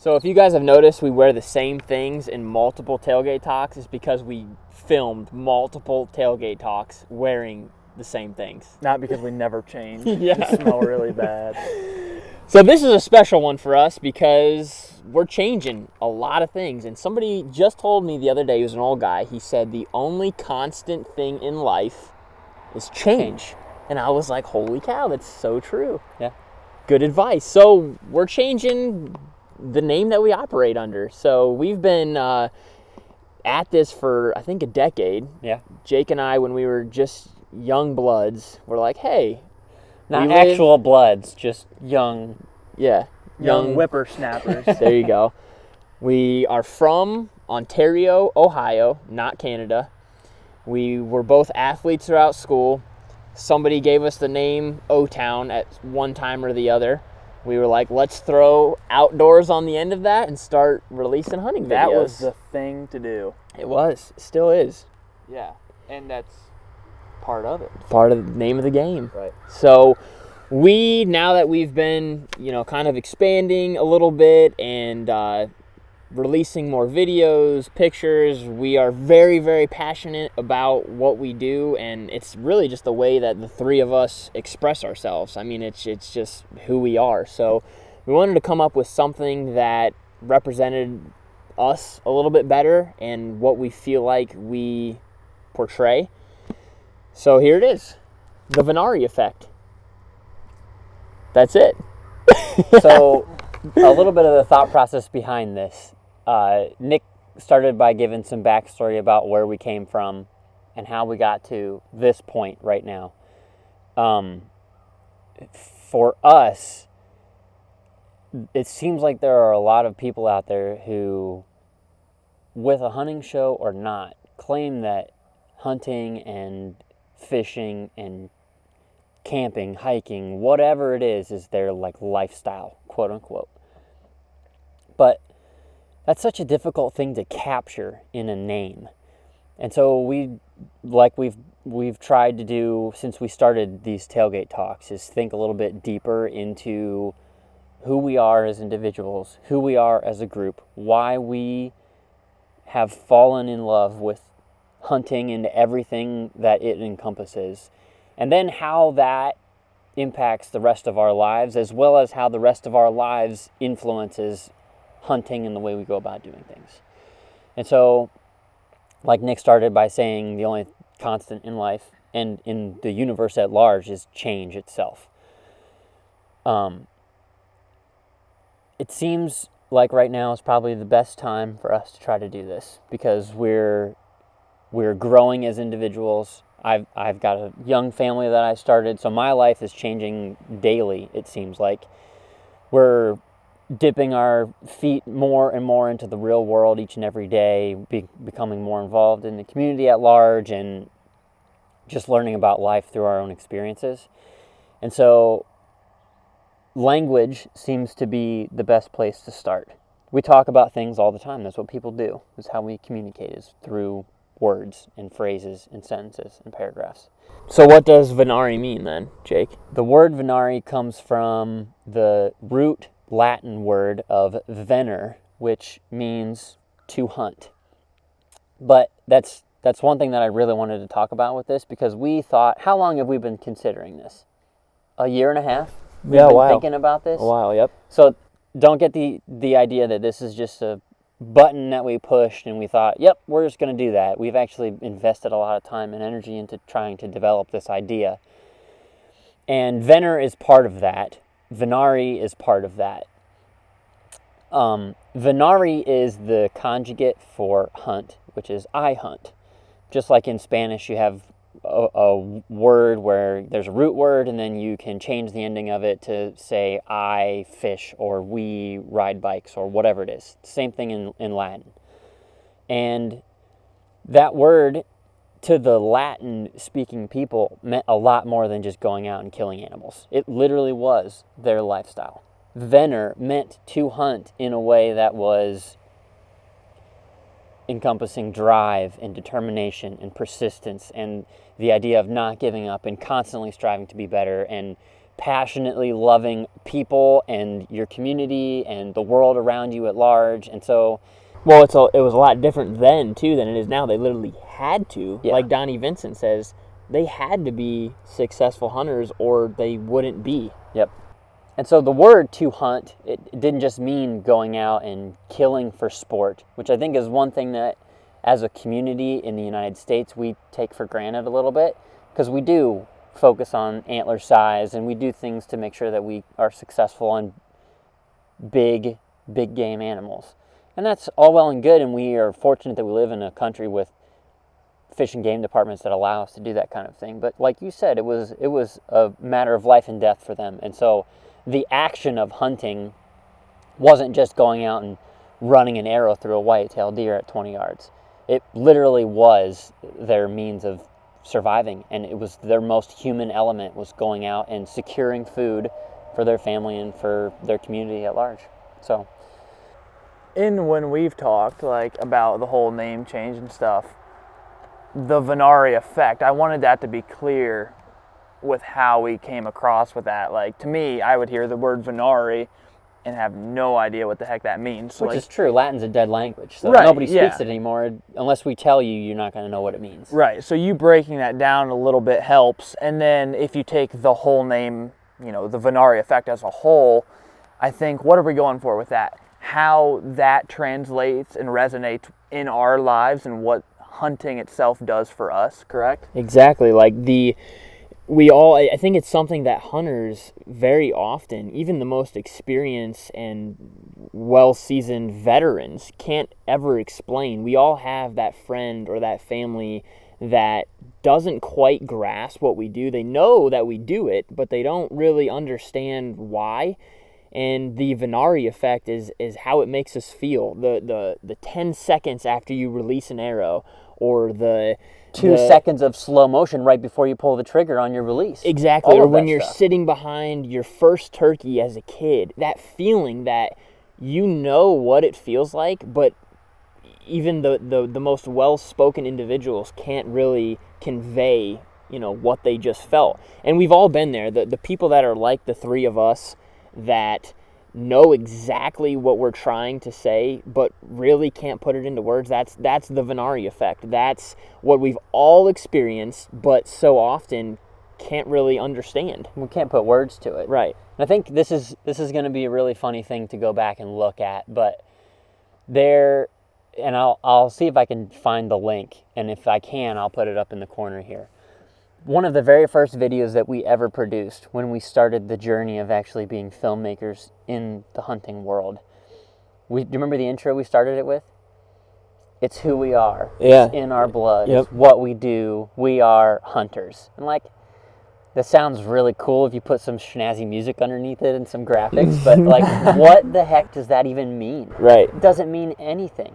So if you guys have noticed, we wear the same things in multiple tailgate talks. It's because we filmed multiple tailgate talks wearing the same things. Not because we never change. Yeah. They smell really bad. So this is a special one for us because we're changing a lot of things. And somebody just told me the other day, he was an old guy, he said the only constant thing in life is change. And I was like, holy cow, that's so true. Yeah. Good advice. So we're changing the name that we operate under. So we've been at this for, I think, a decade. Yeah. Jake and I, when we were just young bloods, were like, hey. Not actual bloods, just young. Yeah. Young whippersnappers. There you go. We are from Ontario, Ohio, not Canada. We were both athletes throughout school. Somebody gave us the name Otown at one time or the other. We were like, let's throw outdoors on the end of that and start releasing hunting videos. That was the thing to do. It was. It still is. Yeah. And that's part of it. Part of the name of the game. Right. So we, now that we've been, kind of expanding a little bit and releasing more videos, pictures, we are very, very passionate about what we do, and it's really just the way that the three of us express ourselves. I mean, it's just who we are. So we wanted to come up with something that represented us a little bit better and what we feel like we portray. So here it is, the Venari Effect. That's it. So a little bit of the thought process behind this. Nick started by giving some backstory about where we came from and how we got to this point right now. For us, it seems like there are a lot of people out there who, with a hunting show or not, claim that hunting and fishing and camping, hiking, whatever it is their lifestyle, quote unquote. But that's such a difficult thing to capture in a name. And so we've tried to do since we started these tailgate talks is think a little bit deeper into who we are as individuals, who we are as a group, why we have fallen in love with hunting and everything that it encompasses, and then how that impacts the rest of our lives, as well as how the rest of our lives influences hunting and the way we go about doing things. And so, like Nick started by saying, the only constant in life and in the universe at large is change itself. It seems like right now is probably the best time for us to try to do this because we're growing as individuals. I've got a young family that I started, so my life is changing daily, it seems like. We're dipping our feet more and more into the real world each and every day, becoming more involved in the community at large and just learning about life through our own experiences. And so language seems to be the best place to start. We talk about things all the time. That's what people do. That's how we communicate, is through words and phrases and sentences and paragraphs. So what does Venari mean then, Jake? The word Venari comes from the root Latin word of vener, which means to hunt. But that's one thing that I really wanted to talk about with this, because we thought, how long have we been considering this? A year and a half? We've been thinking about this? A while, yep. So don't get the idea that this is just a button that we pushed and we thought, yep, we're just going to do that. We've actually invested a lot of time and energy into trying to develop this idea. And vener is part of that. Venari is part of that. Venari is the conjugate for hunt, which is I hunt. Just like in Spanish, you have a word where there's a root word and then you can change the ending of it to say I fish or we ride bikes or whatever it is. Same thing in Latin. And that word to the Latin speaking people meant a lot more than just going out and killing animals. It literally was their lifestyle. Vener meant to hunt in a way that was encompassing drive and determination and persistence and the idea of not giving up and constantly striving to be better and passionately loving people and your community and the world around you at large. And so, well, it was a lot different then too than it is now. They literally had to, Yeah. like Donnie Vincent says, they had to be successful hunters or they wouldn't be. yep. And so the word to hunt, it didn't just mean going out and killing for sport, which I think is one thing that as a community in the United States we take for granted a little bit, because we do focus on antler size and we do things to make sure that we are successful on big game animals. And that's all well and good, and we are fortunate that we live in a country with fish and game departments that allow us to do that kind of thing. But like you said, it was a matter of life and death for them. And so the action of hunting wasn't just going out and running an arrow through a white-tailed deer at 20 yards. It literally was their means of surviving, and it was their most human element, was going out and securing food for their family and for their community at large. So When we've talked like about the whole name change and stuff, the Venari Effect, I wanted that to be clear with how we came across with that. Like, to me, I would hear the word Venari and have no idea what the heck that means. So which like, is true. Latin's a dead language, so Right, nobody speaks yeah. it anymore. Unless we tell you, you're not going to know what it means. right, so you breaking that down a little bit helps. And then if you take the whole name, you know, the Venari Effect as a whole, I think, what are we going for with that? How that translates and resonates in our lives and what hunting itself does for us, correct? Exactly. Like I think it's something that hunters very often, even the most experienced and well-seasoned veterans, can't ever explain. We all have that friend or that family that doesn't quite grasp what we do. They know that we do it, but they don't really understand why. And the Venari Effect is how it makes us feel. The 10 seconds after you release an arrow, or the 2 seconds of slow motion right before you pull the trigger on your release. Exactly. All Or of when that you're stuff. sitting behind your first turkey as a kid, that feeling that you know what it feels like, but even the most well-spoken individuals can't really convey, you know, what they just felt. And we've all been there. The people that are like the three of us that know exactly what we're trying to say but really can't put it into words, that's the Venari Effect. That's what we've all experienced but so often can't really understand. We can't put words to it. Right. And I think this is going to be a really funny thing to go back and look at, but there, and I'll see if I can find the link, and if I can, I'll put it up in the corner here. One of the very first videos that we ever produced when we started the journey of actually being filmmakers in the hunting world. Do you remember the intro we started it with? It's who we are. Yeah. It's in our blood. Yep. It's what we do. We are hunters. And like, that sounds really cool if you put some snazzy music underneath it and some graphics, but like, what the heck does that even mean? Right. It doesn't mean anything.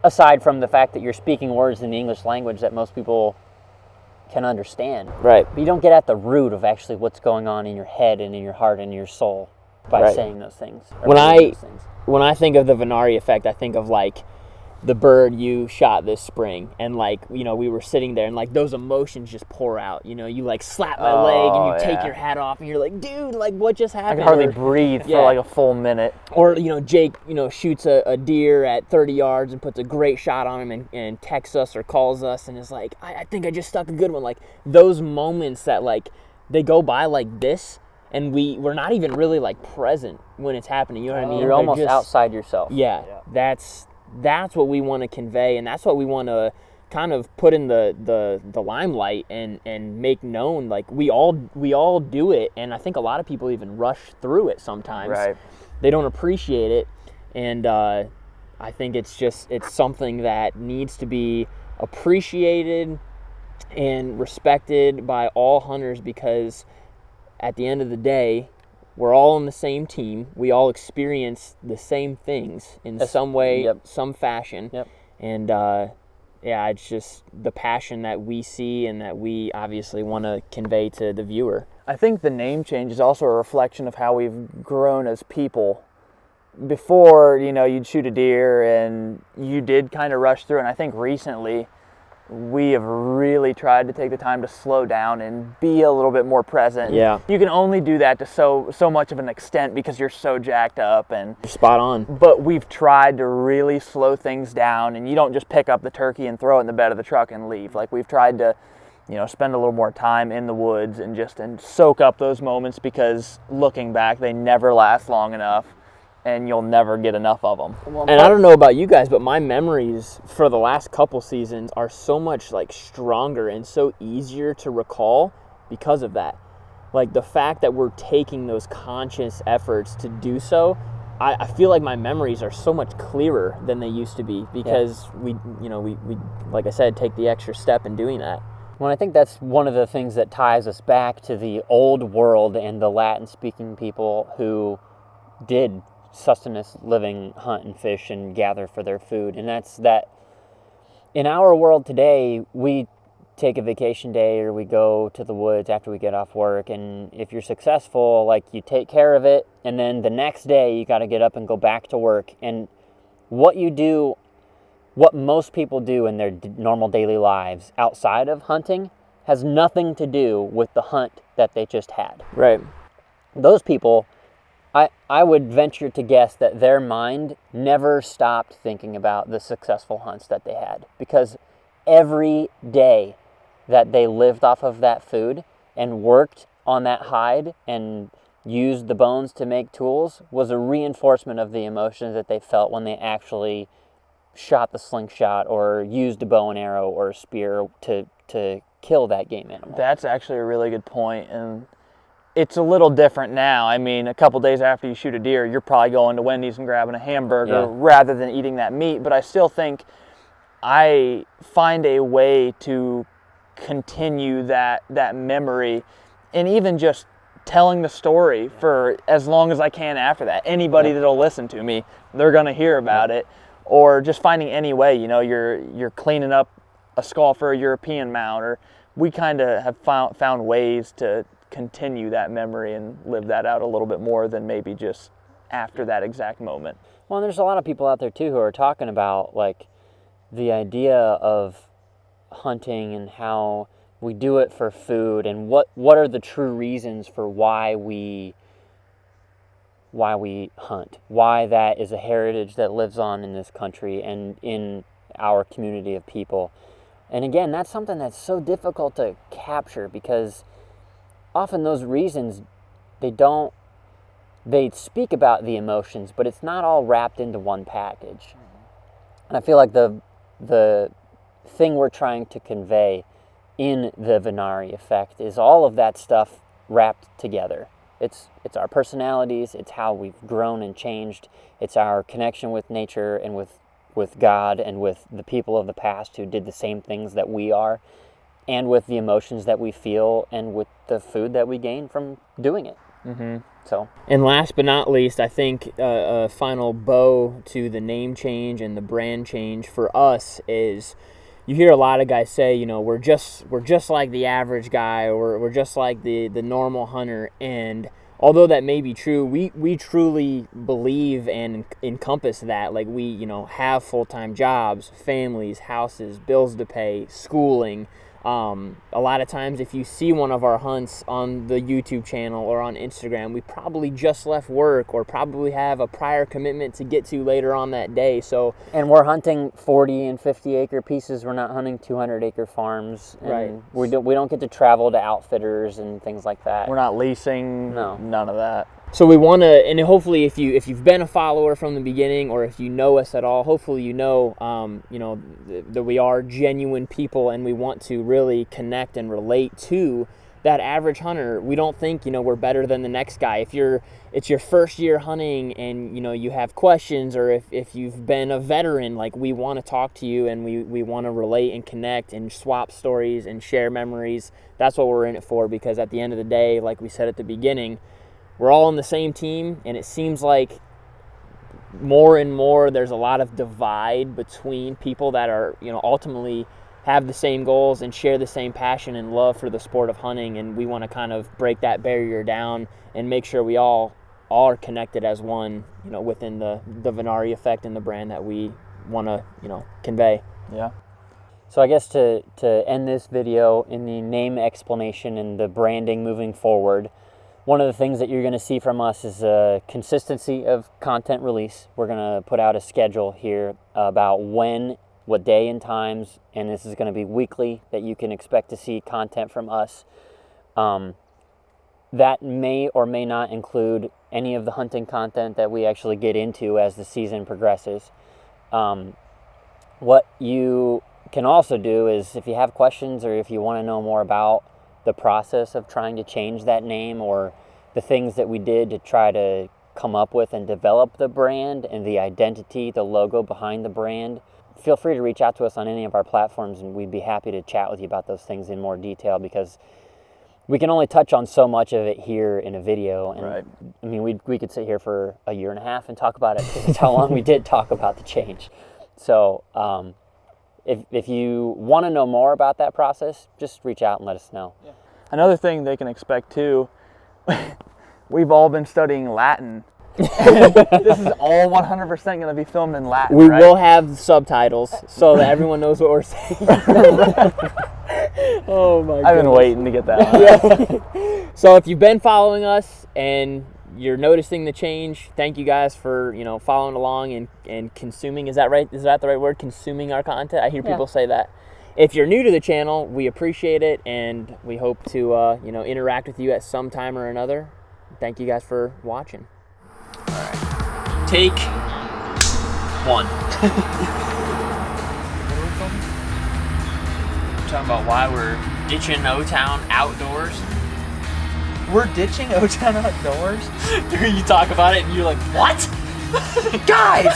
Aside from the fact that you're speaking words in the English language that most people can understand. Right. But you don't get at the root of actually what's going on in your head and in your heart and in your soul by Right. saying those things. When I think of the Venari Effect, I think of like the bird you shot this spring, and like, you know, we were sitting there and like those emotions just pour out, you know, you like slap my leg and you take yeah. your hat off and you're like, dude, like what just I happened? can hardly Or- breathe Yeah. for like a full minute. Or, you know, Jake, you know, shoots a deer at 30 yards and puts a great shot on him and texts us or calls us and is like, I think I just stuck a good one. Like those moments that like they go by like this and we're not even really like present when it's happening. You know what I mean? You're They're almost just- outside yourself. Yeah, that's what we want to convey, and that's what we want to kind of put in the limelight and make known. Like we all do it, and I think a lot of people even rush through it sometimes. Right. They don't appreciate it, and I think it's something that needs to be appreciated and respected by all hunters, because at the end of the day, we're all on the same team. We all experience the same things in some way, Yep. some fashion. Yep. And yeah, it's just the passion that we see and that we obviously want to convey to the viewer. I think the name change is also a reflection of how we've grown as people. Before, you know, you'd shoot a deer and you did kind of rush through, and I think recently we have really tried to take the time to slow down and be a little bit more present. Yeah. You can only do that to so much of an extent because you're so jacked up. And You're spot on. but we've tried to really slow things down, and you don't just pick up the turkey and throw it in the bed of the truck and leave. Like, we've tried to, spend a little more time in the woods and soak up those moments, because looking back, they never last long enough, and you'll never get enough of them. And I don't know about you guys, but my memories for the last couple seasons are so much like stronger and so easier to recall because of that. Like, the fact that we're taking those conscious efforts to do so, I feel like my memories are so much clearer than they used to be, because we like I said, take the extra step in doing that. Well, I think that's one of the things that ties us back to the old world and the Latin-speaking people who did sustenance living, hunt and fish and gather for their food. And that's that in our world today, we take a vacation day or we go to the woods after we get off work, and if you're successful, like, you take care of it, and then the next day you got to get up and go back to work. And what most people do in their normal daily lives outside of hunting has nothing to do with the hunt that they just had. Right. Those people, I would venture to guess that their mind never stopped thinking about the successful hunts that they had, because every day that they lived off of that food and worked on that hide and used the bones to make tools was a reinforcement of the emotions that they felt when they actually shot the slingshot or used a bow and arrow or a spear to kill that game animal. That's actually a really good point, and it's a little different now. I mean, a couple days after you shoot a deer, you're probably going to Wendy's and grabbing a hamburger rather than eating that meat. But I still think I find a way to continue that memory, and even just telling the story for as long as I can after that. Anybody that'll listen to me, they're going to hear about it. Or just finding any way, you're cleaning up a skull for a European mount, or we kind of have found ways to continue that memory and live that out a little bit more than maybe just after that exact moment. Well, there's a lot of people out there too who are talking about, like, the idea of hunting and how we do it for food, and what are the true reasons for why we hunt, why that is a heritage that lives on in this country and in our community of people. And again, that's something that's so difficult to capture, because often those reasons, they speak about the emotions, but it's not all wrapped into one package. And I feel like the thing we're trying to convey in the Venari Effect is all of that stuff wrapped together. It's our personalities, it's how we've grown and changed, it's our connection with nature and with God and with the people of the past who did the same things that we are, and with the emotions that we feel, and with the food that we gain from doing it. Mm-hmm. So, and last but not least, I think a final bow to the name change and the brand change for us is, you hear a lot of guys say, we're just like the average guy, or we're just like the normal hunter. And although that may be true, we truly believe and encompass that. Like, we have full-time jobs, families, houses, bills to pay, schooling. A lot of times, if you see one of our hunts on the YouTube channel or on Instagram, we probably just left work or probably have a prior commitment to get to later on that day. So, and we're hunting 40 and 50 acre pieces. We're not hunting 200 acre farms. And right. We don't get to travel to outfitters and things like that. We're not leasing. No. None of that. So we want to, and hopefully if you've been a follower from the beginning, or if you know us at all, hopefully that we are genuine people, and we want to really connect and relate to that average hunter. We don't think we're better than the next guy. If it's your first year hunting and you have questions, or if you've been a veteran, like, we want to talk to you, and we want to relate and connect and swap stories and share memories. That's what we're in it for, because at the end of the day, like we said at the beginning, we're all on the same team, and it seems like more and more there's a lot of divide between people that are, ultimately have the same goals and share the same passion and love for the sport of hunting. And we want to kind of break that barrier down and make sure we all are connected as one, within the Venari Effect and the brand that we want to, convey. Yeah. So I guess to end this video in the name explanation and the branding moving forward, one of the things that you're going to see from us is a consistency of content release. We're going to put out a schedule here about when, what day and times, and this is going to be weekly, that you can expect to see content from us. That may or may not include any of the hunting content that we actually get into as the season progresses. What you can also do is, if you have questions or if you want to know more about the process of trying to change that name or the things that we did to try to come up with and develop the brand and the identity, the logo behind the brand, feel free to reach out to us on any of our platforms, and we'd be happy to chat with you about those things in more detail, because we can only touch on so much of it here in a video. And Right. I mean, we could sit here for a year and a half and talk about it. That's how long we did talk about the change. So if you want to know more about that process, just reach out and let us know. Yeah. Another thing they can expect too, we've all been studying Latin. This is all 100% going to be filmed in Latin. We right? will have subtitles so that everyone knows what we're saying. Oh my god. I've been waiting to get that one. So if you've been following us and you're noticing the change, thank you guys for, following along and consuming. Is that right? Is that the right word? Consuming our content? I hear people say that. If you're new to the channel, we appreciate it, and we hope to interact with you at some time or another. Thank you guys for watching. All right. Take 1. Talking about why we're ditching Otown Outdoors. We're ditching Otown Outdoors? You talk about it and you're like, what? Guys!